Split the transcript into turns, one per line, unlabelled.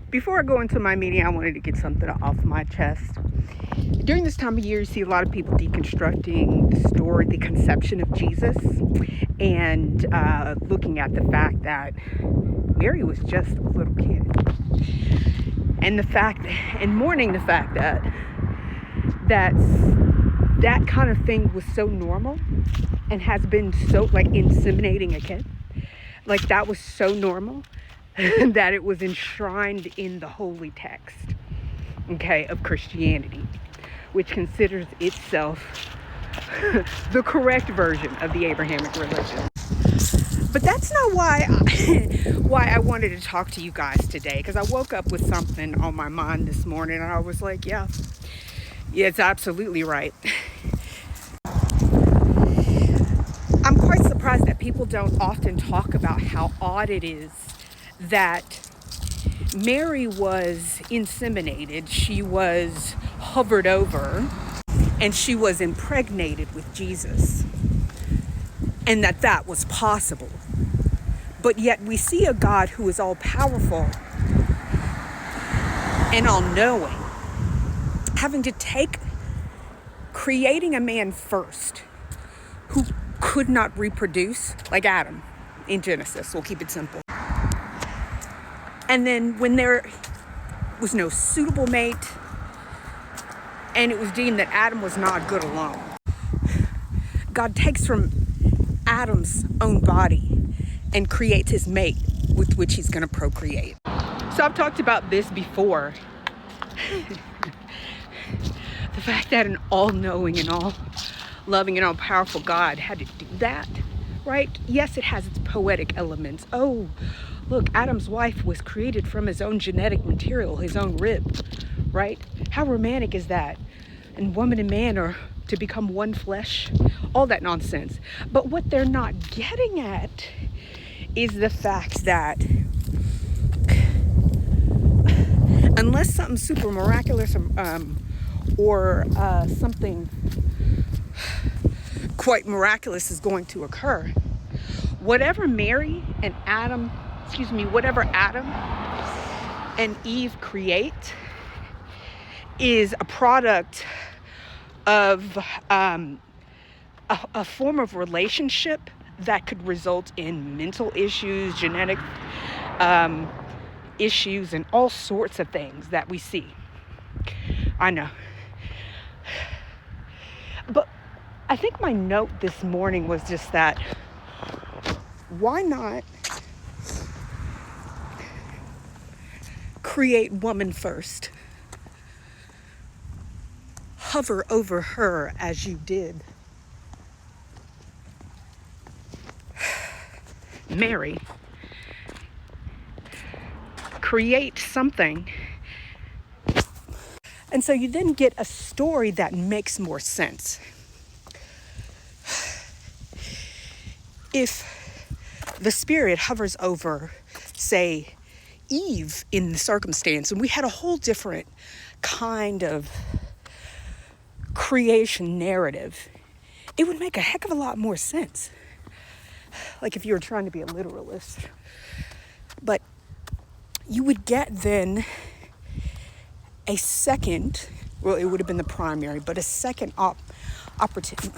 Before I go into my meeting, I wanted to get something off my chest. During this time of year, you see a lot of people deconstructing the story, the conception of Jesus, and looking at the fact that Mary was just a little kid. And mourning the fact that that kind of thing was so normal and has been so, like, inseminating a kid. Like, that was so normal that it was enshrined in the holy text, okay, of Christianity, which considers itself the correct version of the Abrahamic religion. But that's not why I wanted to talk to you guys today, because I woke up with something on my mind this morning, and I was like, yeah, it's absolutely right. I'm quite surprised that people don't often talk about how odd it is that Mary was inseminated, she was hovered over, and she was impregnated with Jesus, and that was possible. But yet we see a God who is all powerful and all knowing, having to creating a man first who could not reproduce, like Adam in Genesis. We'll keep it simple. And then when there was no suitable mate, and it was deemed that Adam was not good alone, God takes from Adam's own body and creates his mate with which he's going to procreate. So I've talked about this before. The fact that an all-knowing and all-loving and all-powerful God had to do that, right? Yes, it has its poetic elements. Oh, look, Adam's wife was created from his own genetic material, his own rib, right? How romantic is that? And woman and man are to become one flesh, all that nonsense. But what they're not getting at is the fact that unless something super miraculous or something quite miraculous is going to occur, whatever Adam and Eve create is a product of a form of relationship that could result in mental issues, genetic issues, and all sorts of things that we see. I know. But I think my note this morning was just that, why not create woman first? Hover over her as you did Mary. Create something. And so you then get a story that makes more sense. If the Spirit hovers over, say, Eve in the circumstance, and we had a whole different kind of creation narrative, it would make a heck of a lot more sense. Like if you were trying to be a literalist. But you would get then a second, well, it would have been the primary, but a second opportunity.